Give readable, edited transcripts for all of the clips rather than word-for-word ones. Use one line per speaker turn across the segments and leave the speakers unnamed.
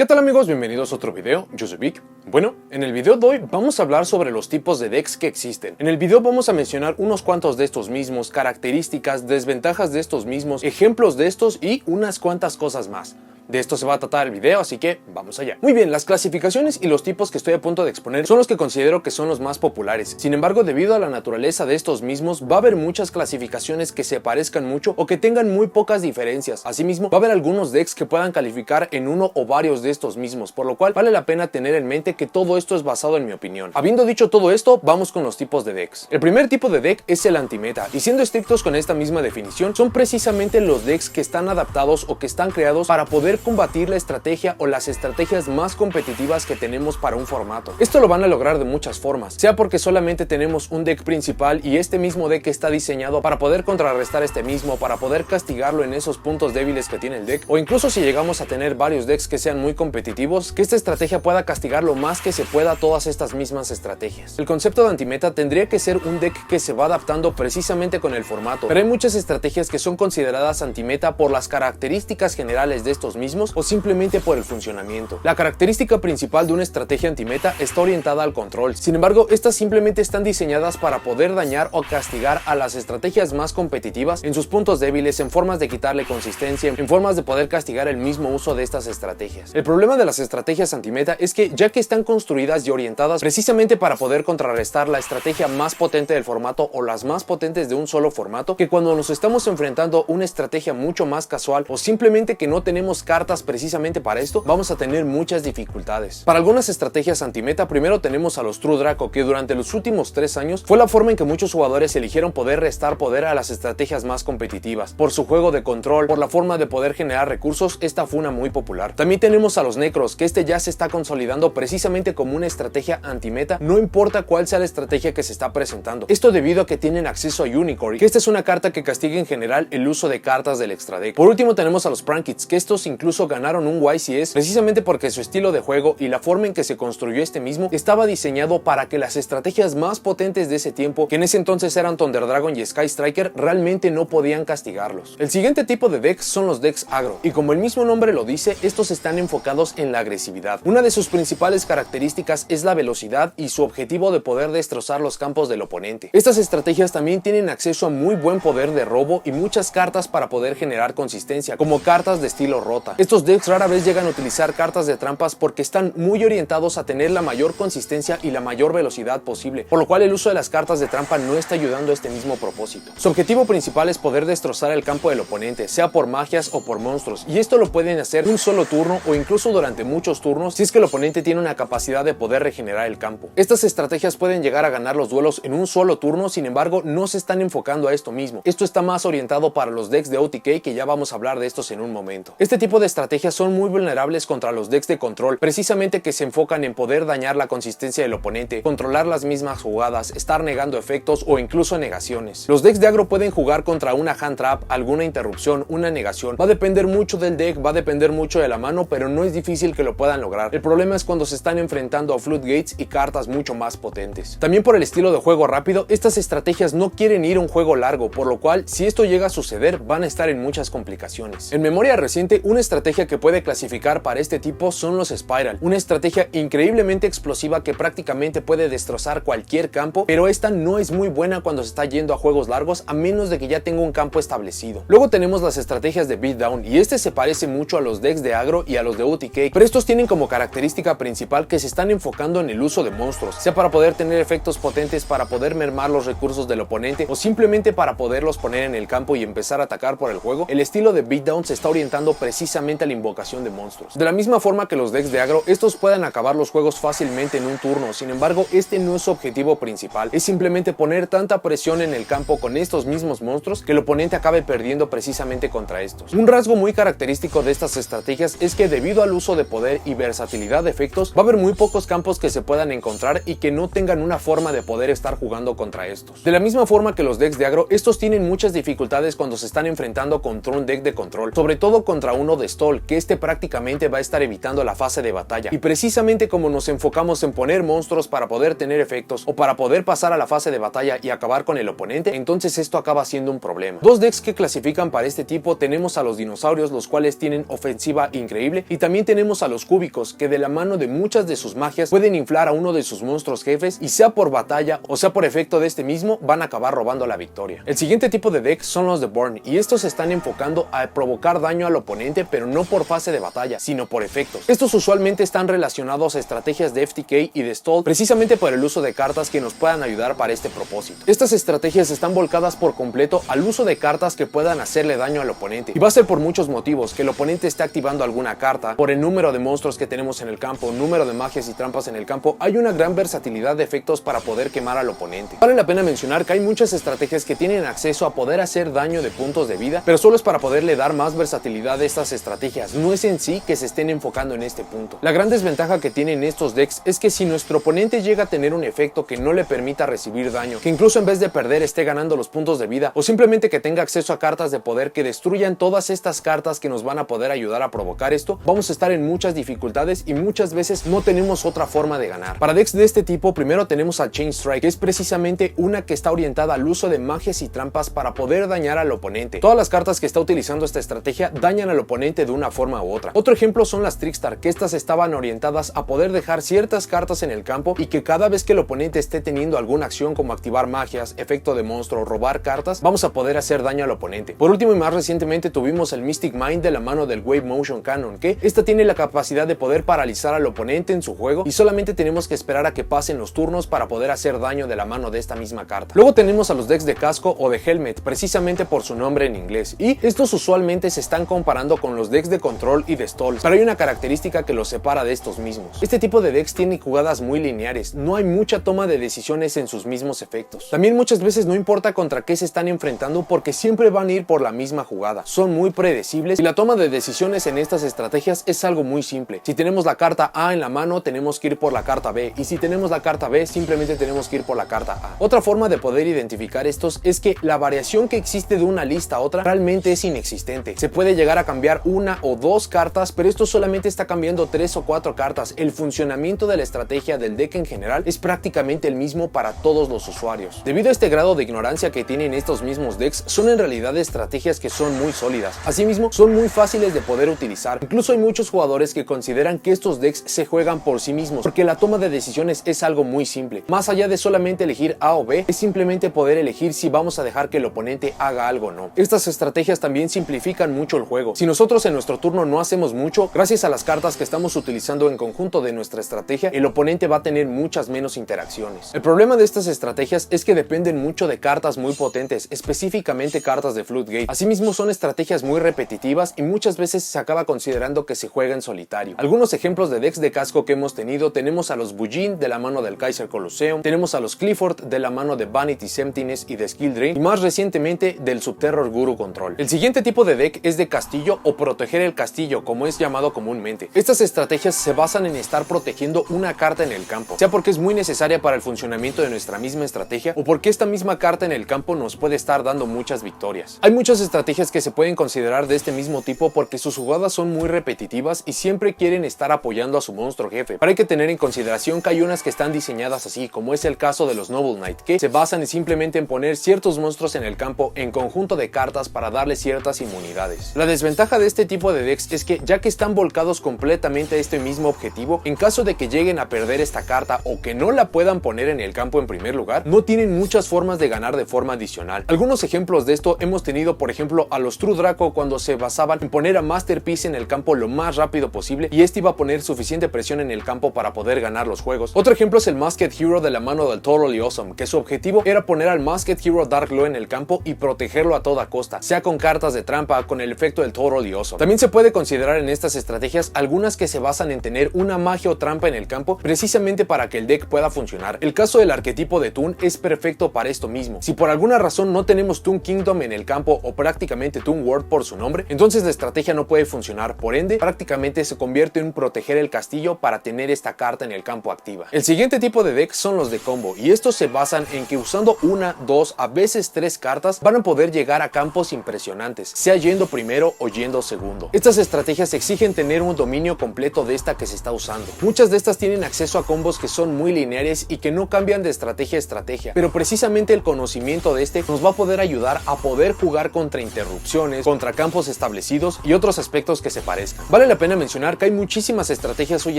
¿Qué tal amigos? Bienvenidos a otro video, yo soy Vic. Bueno, en el video de hoy vamos a hablar sobre los tipos de decks que existen. En el video vamos a mencionar unos cuantos de estos mismos, características, desventajas de estos mismos, ejemplos de estos y unas cuantas cosas más. De esto se va a tratar el video, así que vamos allá. Muy bien, las clasificaciones y los tipos que estoy a punto de exponer son los que considero que son los más populares. Sin embargo, debido a la naturaleza de estos mismos, va a haber muchas clasificaciones que se parezcan mucho o que tengan muy pocas diferencias. Asimismo, va a haber algunos decks que puedan calificar en uno o varios de estos mismos, por lo cual vale la pena tener en mente que todo esto es basado en mi opinión. Habiendo dicho todo esto, vamos con los tipos de decks. El primer tipo de deck es el antimeta, y siendo estrictos con esta misma definición, son precisamente los decks que están adaptados o que están creados para poder combatir la estrategia o las estrategias más competitivas que tenemos para un formato. Esto lo van a lograr de muchas formas, sea porque solamente tenemos un deck principal y este mismo deck está diseñado para poder contrarrestar este mismo, para poder castigarlo en esos puntos débiles que tiene el deck, o incluso si llegamos a tener varios decks que sean muy competitivos, que esta estrategia pueda castigar lo más que se pueda todas estas mismas estrategias. El concepto de antimeta tendría que ser un deck que se va adaptando precisamente con el formato, pero hay muchas estrategias que son consideradas antimeta por las características generales de estos mismos o simplemente por el funcionamiento. La característica principal de una estrategia antimeta está orientada al control. Sin embargo, estas simplemente están diseñadas para poder dañar o castigar a las estrategias más competitivas en sus puntos débiles, en formas de quitarle consistencia, en formas de poder castigar el mismo uso de estas estrategias. El problema de las estrategias antimeta es que, ya que están construidas y orientadas precisamente para poder contrarrestar la estrategia más potente del formato o las más potentes de un solo formato, que cuando nos estamos enfrentando a una estrategia mucho más casual o simplemente que no tenemos cartas precisamente para esto, vamos a tener muchas dificultades. Para algunas estrategias antimeta, primero tenemos a los True Draco, que durante los últimos 3 años fue la forma en que muchos jugadores eligieron poder restar poder a las estrategias más competitivas. Por su juego de control, por la forma de poder generar recursos, esta fue una muy popular. También tenemos a los Necros, que este ya se está consolidando precisamente como una estrategia antimeta, no importa cuál sea la estrategia que se está presentando. Esto debido a que tienen acceso a Unicorn, que esta es una carta que castiga en general el uso de cartas del extra deck. Por último tenemos a los Prankits, que estos incluso ganaron un YCS precisamente porque su estilo de juego y la forma en que se construyó este mismo estaba diseñado para que las estrategias más potentes de ese tiempo, que en ese entonces eran Thunder Dragon y Sky Striker, realmente no podían castigarlos. El siguiente tipo de decks son los decks agro, y como el mismo nombre lo dice, estos están enfocados en la agresividad. Una de sus principales características es la velocidad y su objetivo de poder destrozar los campos del oponente. Estas estrategias también tienen acceso a muy buen poder de robo y muchas cartas para poder generar consistencia, como cartas de estilo rota. Estos decks rara vez llegan a utilizar cartas de trampas porque están muy orientados a tener la mayor consistencia y la mayor velocidad posible, por lo cual el uso de las cartas de trampa no está ayudando a este mismo propósito. Su objetivo principal es poder destrozar el campo del oponente, sea por magias o por monstruos, y esto lo pueden hacer un solo turno o incluso durante muchos turnos si es que el oponente tiene una capacidad de poder regenerar el campo. Estas estrategias pueden llegar a ganar los duelos en un solo turno, sin embargo no se están enfocando a esto mismo. Esto está más orientado para los decks de OTK, que ya vamos a hablar de estos en un momento. Este tipo de estrategias son muy vulnerables contra los decks de control, precisamente que se enfocan en poder dañar la consistencia del oponente, controlar las mismas jugadas, estar negando efectos o incluso negaciones. Los decks de agro pueden jugar contra una hand trap, alguna interrupción, una negación. Va a depender mucho del deck, va a depender mucho de la mano, pero no es difícil que lo puedan lograr. El problema es cuando se están enfrentando a floodgates y cartas mucho más potentes. También por el estilo de juego rápido, estas estrategias no quieren ir a un juego largo, por lo cual si esto llega a suceder van a estar en muchas complicaciones. En memoria reciente, una estrategia que puede clasificar para este tipo son los Spiral, una estrategia increíblemente explosiva que prácticamente puede destrozar cualquier campo, pero esta no es muy buena cuando se está yendo a juegos largos, a menos de que ya tenga un campo establecido. Luego tenemos las estrategias de beatdown, y este se parece mucho a los decks de agro y a los de OTK, pero estos tienen como característica principal que se están enfocando en el uso de monstruos, sea para poder tener efectos potentes, para poder mermar los recursos del oponente o simplemente para poderlos poner en el campo y empezar a atacar por el juego. El estilo de beatdown se está orientando precisamente a la invocación de monstruos. De la misma forma que los decks de agro, estos pueden acabar los juegos fácilmente en un turno, sin embargo este no es su objetivo principal, es simplemente poner tanta presión en el campo con estos mismos monstruos que el oponente acabe perdiendo precisamente contra estos. Un rasgo muy característico de estas estrategias es que debido al uso de poder y versatilidad de efectos, va a haber muy pocos campos que se puedan encontrar y que no tengan una forma de poder estar jugando contra estos. De la misma forma que los decks de agro, estos tienen muchas dificultades cuando se están enfrentando contra un deck de control, sobre todo contra uno de stall, que este prácticamente va a estar evitando la fase de batalla, y precisamente como nos enfocamos en poner monstruos para poder tener efectos o para poder pasar a la fase de batalla y acabar con el oponente, entonces esto acaba siendo un problema. Dos decks que clasifican para este tipo tenemos a los dinosaurios, los cuales tienen ofensiva increíble, y también también tenemos a los cúbicos, que de la mano de muchas de sus magias pueden inflar a uno de sus monstruos jefes y sea por batalla o sea por efecto de este mismo van a acabar robando la victoria. El siguiente tipo de deck son los de Burn, y estos se están enfocando a provocar daño al oponente, pero no por fase de batalla, sino por efectos. Estos usualmente están relacionados a estrategias de FTK y de stall, precisamente por el uso de cartas que nos puedan ayudar para este propósito. Estas estrategias están volcadas por completo al uso de cartas que puedan hacerle daño al oponente, y va a ser por muchos motivos: que el oponente esté activando alguna carta, por el número de monstruos que tenemos en el campo, número de magias y trampas en el campo. Hay una gran versatilidad de efectos para poder quemar al oponente. Vale la pena mencionar que hay muchas estrategias que tienen acceso a poder hacer daño de puntos de vida, pero solo es para poderle dar más versatilidad a estas estrategias, no es en sí que se estén enfocando en este punto. La gran desventaja que tienen estos decks es que si nuestro oponente llega a tener un efecto que no le permita recibir daño, que incluso en vez de perder esté ganando los puntos de vida, o simplemente que tenga acceso a cartas de poder que destruyan todas estas cartas que nos van a poder ayudar a provocar esto, vamos a estar en muchas dificultades y muchas veces no tenemos otra forma de ganar. Para decks de este tipo, primero tenemos al Chain Strike, que es precisamente una que está orientada al uso de magias y trampas para poder dañar al oponente. Todas las cartas que está utilizando esta estrategia dañan al oponente de una forma u otra. Otro ejemplo son las Trickstar, que estas estaban orientadas a poder dejar ciertas cartas en el campo y que cada vez que el oponente esté teniendo alguna acción como activar magias, efecto de monstruo, robar cartas, vamos a poder hacer daño al oponente. Por último y más recientemente tuvimos el Mystic Mind de la mano del Wave Motion Cannon, que esta tiene la capacidad de poder paralizar al oponente en su juego y solamente tenemos que esperar a que pasen los turnos para poder hacer daño de la mano de esta misma carta. Luego tenemos a los decks de casco o de helmet, precisamente por su nombre en inglés, y estos usualmente se están comparando con los decks de control y de stall, pero hay una característica que los separa de estos mismos. Este tipo de decks tiene jugadas muy lineares, no hay mucha toma de decisiones en sus mismos efectos. También muchas veces no importa contra qué se están enfrentando porque siempre van a ir por la misma jugada, son muy predecibles y la toma de decisiones en estas estrategias es algo muy simple. Si tenemos la carta A en la mano, tenemos que ir por la carta B, y si tenemos la carta B, simplemente tenemos que ir por la carta A. Otra forma de poder identificar estos es que la variación que existe de una lista a otra realmente es inexistente. Se puede llegar a cambiar una o dos cartas, pero esto solamente está cambiando 3 o 4 cartas. El funcionamiento de la estrategia del deck en general es prácticamente el mismo para todos los usuarios. Debido a este grado de ignorancia que tienen estos mismos decks, son en realidad estrategias que son muy sólidas. Asimismo, son muy fáciles de poder utilizar. Incluso hay muchos jugadores que consideran que estos decks se juegan por sí mismos, porque la toma de decisiones es algo muy simple. Más allá de solamente elegir A o B, es simplemente poder elegir si vamos a dejar que el oponente haga algo o no. Estas estrategias también simplifican mucho el juego. Si nosotros en nuestro turno no hacemos mucho, gracias a las cartas que estamos utilizando en conjunto de nuestra estrategia, el oponente va a tener muchas menos interacciones. El problema de estas estrategias es que dependen mucho de cartas muy potentes, específicamente cartas de Floodgate. Asimismo, son estrategias muy repetitivas y muchas veces se acaba considerando que se juega en solitario. Algunos ejemplos de decks de casco que hemos tenido: tenemos a los Bujin de la mano del Kaiser Colosseum, tenemos a los Clifford de la mano de Vanity's Emptiness y de Skill Drain, y más recientemente del Subterror Guru Control. El siguiente tipo de deck es de castillo o proteger el castillo, como es llamado comúnmente. Estas estrategias se basan en estar protegiendo una carta en el campo, sea porque es muy necesaria para el funcionamiento de nuestra misma estrategia o porque esta misma carta en el campo nos puede estar dando muchas victorias. Hay muchas estrategias que se pueden considerar de este mismo tipo porque sus jugadas son muy repetitivas y siempre quieren estar apoyando a su monstruo jefe, pero hay que tener en consideración que hay unas que están diseñadas así, como es el caso de los Noble Knight, que se basan simplemente en poner ciertos monstruos en el campo en conjunto de cartas para darle ciertas inmunidades. La desventaja de este tipo de decks es que, ya que están volcados completamente a este mismo objetivo, en caso de que lleguen a perder esta carta o que no la puedan poner en el campo en primer lugar, no tienen muchas formas de ganar de forma adicional. Algunos ejemplos de esto hemos tenido, por ejemplo, a los True Draco, cuando se basaban en poner a Masterpiece en el campo lo más rápido posible y este iba a poner suficiente presión en el campo para poder ganar los juegos. Otro ejemplo es el Masked Hero de la mano del Totally Awesome, que su objetivo era poner al Masked Hero Dark Glow en el campo y protegerlo a toda costa, sea con cartas de trampa, con el efecto del Totally Awesome. También se puede considerar en estas estrategias algunas que se basan en tener una magia o trampa en el campo precisamente para que el deck pueda funcionar. El caso del arquetipo de Toon es perfecto para esto mismo. Si por alguna razón no tenemos Toon Kingdom en el campo o prácticamente Toon World por su nombre, entonces la estrategia no puede funcionar, por ende prácticamente se convierte en proteger el castillo para tener esta carta en el campo activa. El siguiente tipo de deck son los de combo, y estos se basan en que usando una, dos, a veces 3 cartas van a poder llegar a campos impresionantes, sea yendo primero o yendo segundo. Estas estrategias exigen tener un dominio completo de esta que se está usando. Muchas de estas tienen acceso a combos que son muy lineares y que no cambian de estrategia a estrategia, pero precisamente el conocimiento de este nos va a poder ayudar a poder jugar contra interrupciones, contra campos establecidos y otros aspectos que se parezcan. Vale la pena mencionar que hay muchísimas estrategias hoy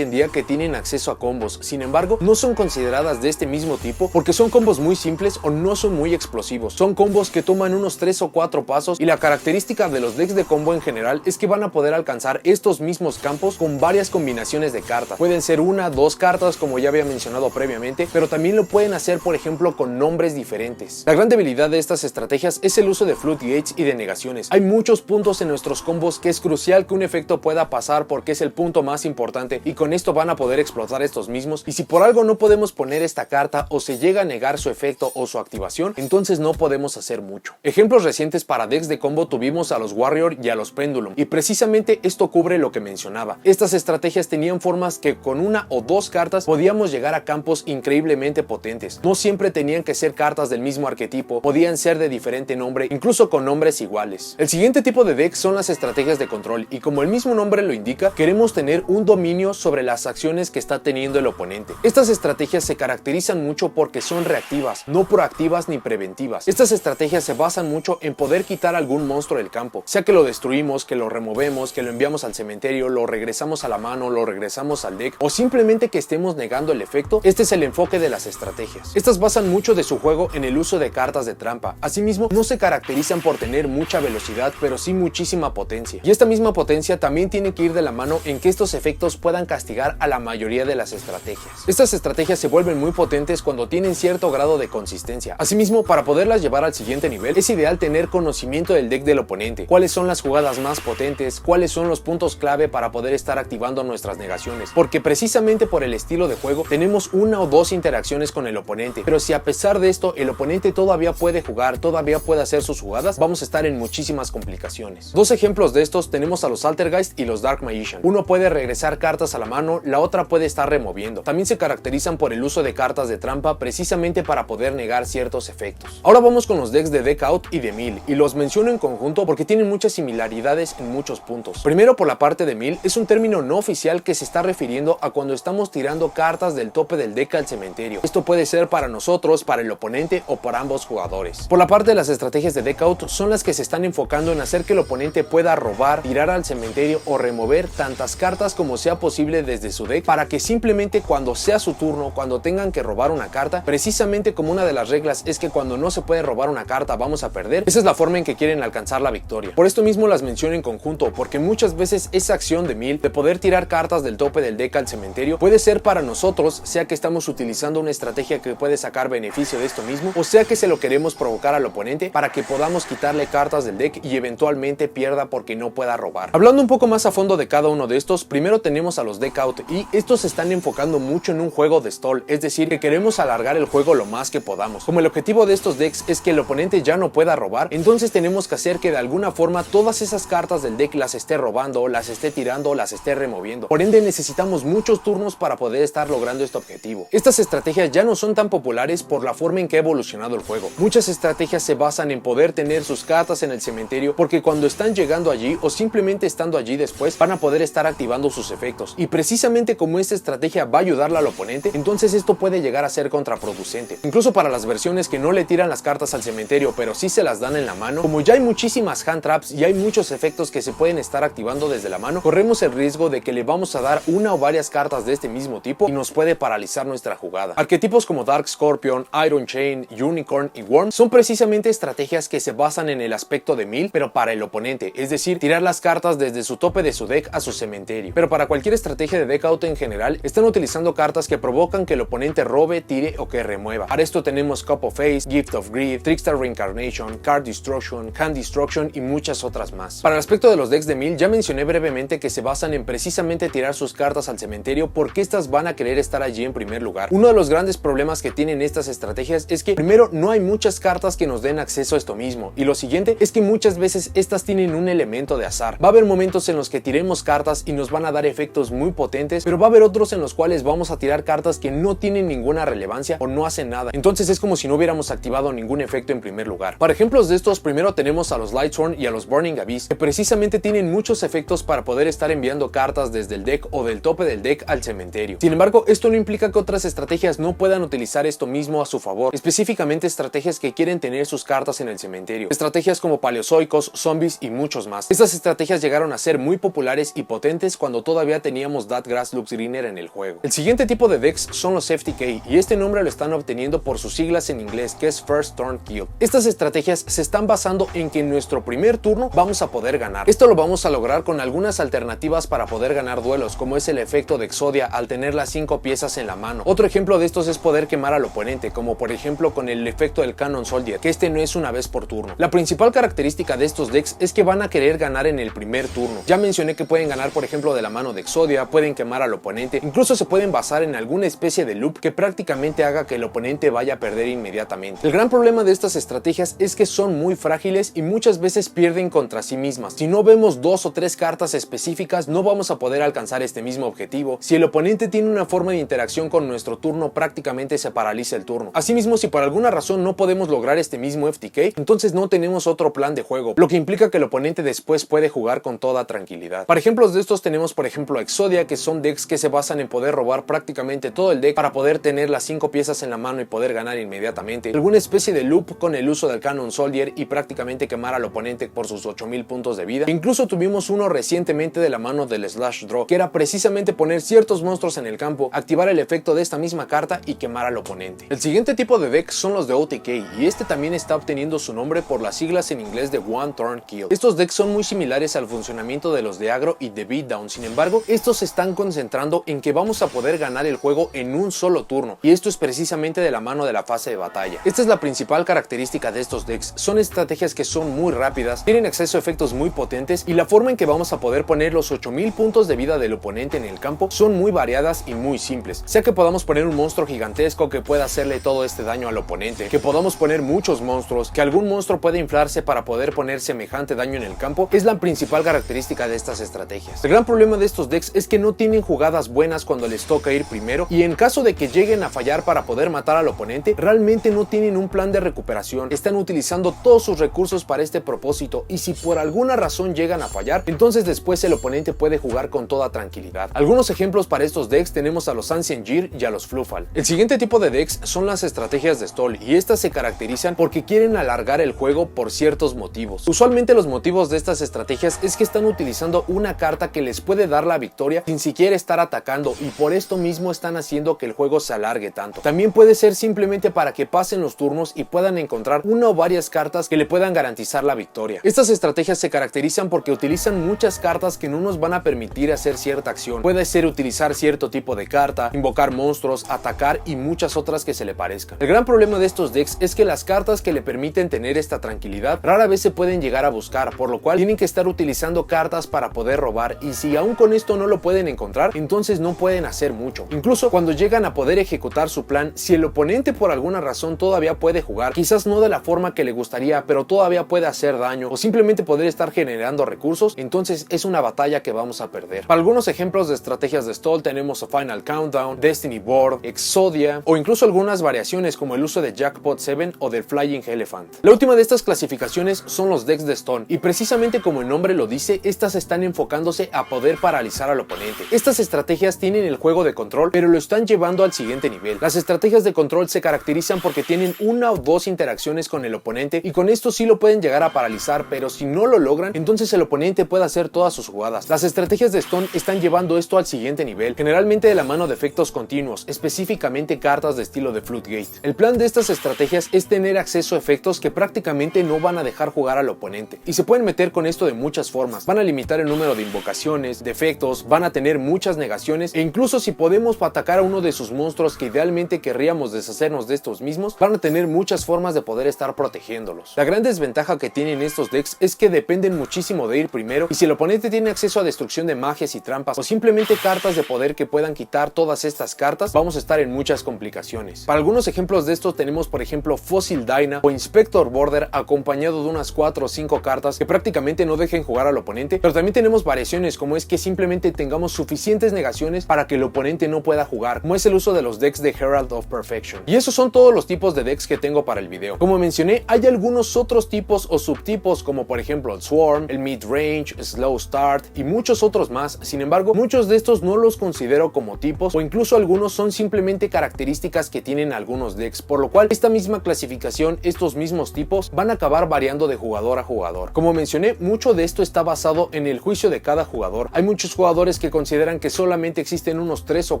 en día que tienen acceso a combos, sin embargo no son consideradas de este mismo tipo porque son combos muy simples o no son muy explosivos. Son combos que toman unos 3 o 4 pasos y la característica de los decks de combo en general es que van a poder alcanzar estos mismos campos con varias combinaciones de cartas. Pueden ser 1, 2 cartas como ya había mencionado previamente, pero también lo pueden hacer por ejemplo con nombres diferentes. La gran debilidad de estas estrategias es el uso de floodgates y de negaciones. Hay muchos puntos en nuestros combos que es crucial que un efecto pueda pasar porque es el punto más importante y con esto van a poder explotar estos mismos, y si por algo no podemos poner esta carta o se llega a negar su efecto o su activación, entonces no podemos hacer mucho. Ejemplos recientes para decks de combo tuvimos a los Warrior y a los Pendulum, y precisamente esto cubre lo que mencionaba. Estas estrategias tenían formas que con 1 o 2 cartas podíamos llegar a campos increíblemente potentes. No siempre tenían que ser cartas del mismo arquetipo, podían ser de diferente nombre, incluso con nombres iguales. El siguiente tipo de decks son las estrategias de control, y como el mismo nombre lo indica, queremos tener un dominio sobre las acciones que está teniendo el oponente. Estas estrategias se caracterizan mucho porque son reactivas, no proactivas ni preventivas. Estas estrategias se basan mucho en poder quitar algún monstruo del campo, sea que lo destruimos, que lo removemos, que lo enviamos al cementerio, lo regresamos a la mano, lo regresamos al deck o simplemente que estemos negando el efecto. Este es el enfoque de las estrategias. Estas basan mucho de su juego en el uso de cartas de trampa. Asimismo, no se caracterizan por tener mucha velocidad, pero sí muchísima potencia. Y esta misma potencia también tiene que ir de la mano en que estos efectos puedan castigar a la mayoría de las estrategias. Estas estrategias se vuelven muy potentes cuando tienen cierto grado de consistencia. Asimismo, para poderlas llevar al siguiente nivel, es ideal tener conocimiento del deck del oponente, cuáles son las jugadas más potentes, cuáles son los puntos clave para poder estar activando nuestras negaciones, porque precisamente por el estilo de juego tenemos 1 o 2 interacciones con el oponente, pero si a pesar de esto el oponente todavía puede jugar, todavía puede hacer sus jugadas, vamos a estar en muchísimas complicaciones. Dos ejemplos de estos tenemos a los Altergeist y los Dark Magician. Uno puede regresar cartas a la mano, la otra puede estar removiendo. También se caracterizan por el uso de cartas de trampa precisamente para poder negar ciertos efectos. Ahora vamos con los decks de Deck Out y de Mill, y los menciono en conjunto porque tienen muchas similaridades en muchos puntos. Primero, por la parte de Mill, es un término no oficial que se está refiriendo a cuando estamos tirando cartas del tope del deck al cementerio. Esto puede ser para nosotros, para el oponente o para ambos jugadores. Por la parte de las estrategias de Deck Out, son las que se están enfocando en hacer que el oponente pueda robar, tirar al cementerio o remover tantas cartas como sea posible desde su deck, para que simplemente cuando sea su turno, cuando tengan que robar una carta, precisamente como una de las reglas es que cuando no se puede robar una carta vamos a perder, esa es la forma en que quieren alcanzar la victoria. Por esto mismo las menciono en conjunto, porque muchas veces esa acción de Mill de poder tirar cartas del tope del deck al cementerio puede ser para nosotros, sea que estamos utilizando una estrategia que puede sacar beneficio de esto mismo, o sea que se lo queremos provocar al oponente para que podamos quitarle cartas del deck y eventualmente pierda porque no pueda robar. Hablando un poco más a fondo de cada uno de estos, primero tenemos a los Deck Out, y estos se están enfocando mucho en un juego de stall, es decir, que queremos alargar el juego lo más que podamos. Como el objetivo de estos decks es que el oponente ya no pueda robar, entonces tenemos que hacer que de alguna forma todas esas cartas del deck las esté robando, las esté tirando, las esté removiendo. Por ende necesitamos muchos turnos para poder estar logrando este objetivo. Estas estrategias ya no son tan populares por la forma en que ha evolucionado el juego. Muchas estrategias se basan en poder tener sus cartas en el cementerio porque cuando están llegando allí o simplemente estando allí después van a poder estar activando sus efectos, y precisamente como esta estrategia va a ayudarle al oponente, entonces esto puede llegar a ser contraproducente. Incluso para las versiones que no le tiran las cartas al cementerio pero sí se las dan en la mano, como ya hay muchísimas hand traps y hay muchos efectos que se pueden estar activando desde la mano, corremos el riesgo de que le vamos a dar una o varias cartas de este mismo tipo y nos puede paralizar nuestra jugada. Arquetipos como Dark Scorpion, Iron Chain, Unicorn y Worm son precisamente estrategias que se basan en el aspecto de Mill pero para el oponente, es decir, tirar las cartas desde su tope de su deck a su cementerio. Pero para cualquier estrategia de Deck Out en general, están utilizando cartas que provocan que el oponente robe, tire o que remueva. Para esto tenemos Cup of Face, Gift of Greed, Trickster Reincarnation, Card Destruction, Hand Destruction y muchas otras más. Para el aspecto de los decks de Mill, ya mencioné brevemente que se basan en precisamente tirar sus cartas al cementerio porque estas van a querer estar allí en primer lugar. Uno de los grandes problemas que tienen estas estrategias es que primero no hay muchas cartas que nos den acceso a esto mismo, y lo siguiente es que muchas veces estas tienen un elemento de azar. Va a haber momentos en los que tiremos cartas y nos van a dar efectos muy potentes, pero va a haber otros en los cuales vamos a tirar cartas que no tienen ninguna relevancia o no hacen nada, entonces es como si no hubiéramos activado ningún efecto en primer lugar. Para ejemplos de estos, primero tenemos a los Lightsworn y a los Burning Abyss, que precisamente tienen muchos efectos para poder estar enviando cartas desde el deck o del tope del deck al cementerio. Sin embargo, esto no implica que otras estrategias no puedan utilizar esto mismo a su favor, específicamente estrategias que quieren tener sus cartas en el cementerio, estrategias como paleozoicos, zombies y muchos más. Estas estrategias llegaron a ser muy populares y potentes cuando todavía teníamos That Grass Looks Greener en el juego. El siguiente tipo de decks son los FTK, y este nombre lo están obteniendo por sus siglas en inglés, que es First Turn Kill. Estas estrategias se están basando en que en nuestro primer turno vamos a poder ganar. Esto lo vamos a lograr con algunas alternativas para poder ganar duelos, como es el efecto de Exodia al tener las 5 piezas en la mano. Otro ejemplo de estos es poder quemar al oponente, como por ejemplo con el efecto del Cannon Soldier, que este no es una vez por turno. La principal característica de estos decks es que van a querer ganar en el primer turno. Ya mencioné que pueden ganar por ejemplo de la mano de Exodia, pueden quemar al oponente, incluso se pueden basar en alguna especie de loop que prácticamente haga que el oponente vaya a perder inmediatamente. El gran problema de estas estrategias es que son muy frágiles y muchas veces pierden contra sí mismas. Si no vemos 2 o 3 cartas específicas, no vamos a poder alcanzar este mismo objetivo. Si el oponente tiene una forma de interacción con nuestro turno, prácticamente se paraliza el turno. Asimismo, si por alguna razón no podemos lograr este mismo FTK, entonces no tenemos otro plan de juego, lo que implica que el oponente después puede jugar con toda tranquilidad. Para ejemplos de estos tenemos por ejemplo Exodia, que son decks que se basan en poder robar prácticamente todo el deck para poder tener las 5 piezas en la mano y poder ganar inmediatamente. Alguna especie de loop con el uso del Cannon Soldier y prácticamente quemar al oponente por sus 8000 puntos de vida. Incluso tuvimos uno recientemente de la mano del Slash Draw, que era precisamente poner ciertos monstruos en el campo, activar el efecto de esta misma carta y quemar al oponente. El siguiente tipo de decks son los de OTK, y este también está obteniendo su nombre por las siglas en inglés de One Turn Kill. Estos decks son muy similares al funcionamiento de los de aggro y de beatdown, sin embargo, estos se están concentrando en que vamos a poder ganar el juego en un solo turno, y esto es precisamente de la mano de la fase de batalla. Esta es la principal característica de estos decks, son estrategias que son muy rápidas, tienen acceso a efectos muy potentes, y la forma en que vamos a poder poner los 8000 puntos de vida del oponente en el campo son muy variadas y muy simples, sea que podamos poner un monstruo gigantesco que pueda hacerle todo este daño al oponente, que podamos poner muchos monstruos, que algún monstruo pueda inflarse para poder poner semejante daño en el campo, es la principal característica de estas estrategias. El gran problema de estos decks es que no tienen jugadas buenas cuando les toca ir primero, y en caso de que lleguen a fallar para poder matar al oponente, realmente no tienen un plan de recuperación, están utilizando todos sus recursos para este propósito, y si por alguna razón llegan a fallar, entonces después el oponente puede jugar con toda tranquilidad. Algunos ejemplos para estos decks tenemos a los Ancient Gear y a los Fluffal. El siguiente tipo de decks son las estrategias de stall, y estas se caracterizan porque quieren alargar el juego por ciertos motivos. Usualmente los motivos de estas estrategias es que están utilizando una carta que les puede dar la victoria sin siquiera estar atacando, y por esto mismo están haciendo que el juego se alargue tanto. También puede ser simplemente para que pasen los turnos y puedan encontrar una o varias cartas que le puedan garantizar la victoria. Estas estrategias se caracterizan porque utilizan muchas cartas que no nos van a permitir hacer cierta acción. Puede ser utilizar cierto tipo de carta, invocar monstruos, atacar y muchas otras que se le parezcan. El gran problema de estos decks es que las cartas que le permiten tener esta tranquilidad rara vez se pueden llegar a buscar, por lo cual tienen que estar utilizando cartas para poder robar, y si aún con esto no lo pueden encontrar, entonces no pueden hacer mucho. Incluso cuando llegan a poder ejecutar su plan, si el oponente por alguna razón todavía puede jugar, quizás no de la forma que le gustaría, pero todavía puede hacer daño o simplemente poder estar generando recursos, entonces es una batalla que vamos a perder. Para algunos ejemplos de estrategias de stall tenemos a Final Countdown, Destiny Board, Exodia o incluso algunas variaciones como el uso de Jackpot 7 o del Flying Elephant. La última de estas clasificaciones son los decks de stun, y precisamente como el nombre lo dice, estas están enfocándose a poder paralizar al oponente. Estas estrategias tienen el juego de control, pero lo están llevando al siguiente nivel. Las estrategias de control se caracterizan porque tienen una o dos interacciones con el oponente, y con esto sí lo pueden llegar a paralizar, pero si no lo logran, entonces el oponente puede hacer todas sus jugadas. Las estrategias de stun están llevando esto al siguiente nivel, generalmente de la mano de efectos continuos, específicamente cartas de estilo de Floodgate. El plan de estas estrategias es tener acceso a efectos que prácticamente no van a dejar jugar al oponente, y se pueden meter con esto de muchas formas. Van a limitar el número de invocaciones, de efectos, van a tener muchas negaciones, e incluso si podemos atacar a uno de sus monstruos que idealmente querríamos deshacernos de estos mismos, van a tener muchas formas de poder estar protegiéndolos. La gran desventaja que tienen estos decks es que dependen muchísimo de ir primero, y si el oponente tiene acceso a destrucción de magias y trampas o simplemente cartas de poder que puedan quitar todas estas cartas, vamos a estar en muchas complicaciones. Para algunos ejemplos de estos tenemos por ejemplo Fossil Dyna o Inspector Border, acompañado de unas 4 o 5 cartas que prácticamente no dejen jugar al oponente, pero también tenemos variaciones como es que simplemente tengamos suficientes negaciones para que el oponente no pueda jugar, como es el uso de los decks de Herald of Perfection. Y esos son todos los tipos de decks que tengo para el video. Como mencioné, hay algunos otros tipos o subtipos como por ejemplo el Swarm, el Mid Range, Slow Start y muchos otros más. Sin embargo, muchos de estos no los considero como tipos, o incluso algunos son simplemente características que tienen algunos decks, por lo cual esta misma clasificación, estos mismos tipos van a acabar variando de jugador a jugador. Como mencioné, mucho de esto está basado en el juicio de cada jugador. Hay muchos jugadores que consideran que solamente existen unos 3 o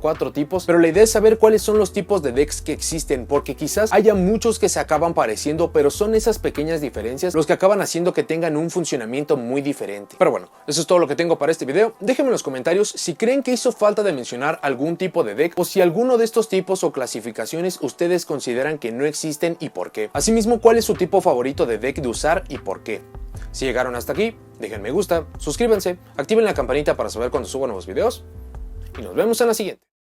4 tipos, pero la idea es saber cuáles son los tipos de decks que existen, porque quizás haya muchos que se acaban pareciendo, pero son esas pequeñas diferencias los que acaban haciendo que tengan un funcionamiento muy diferente. Pero bueno, eso es todo lo que tengo para este video. Déjenme en los comentarios si creen que hizo falta de mencionar algún tipo de deck, o si alguno de estos tipos o clasificaciones ustedes consideran que no existen y por qué. Asimismo, cuál es su tipo favorito de deck de usar y por qué. Si llegaron hasta aquí, dejen me gusta, suscríbanse, activen la campanita para saber cuando subo nuevos videos y nos vemos en la siguiente.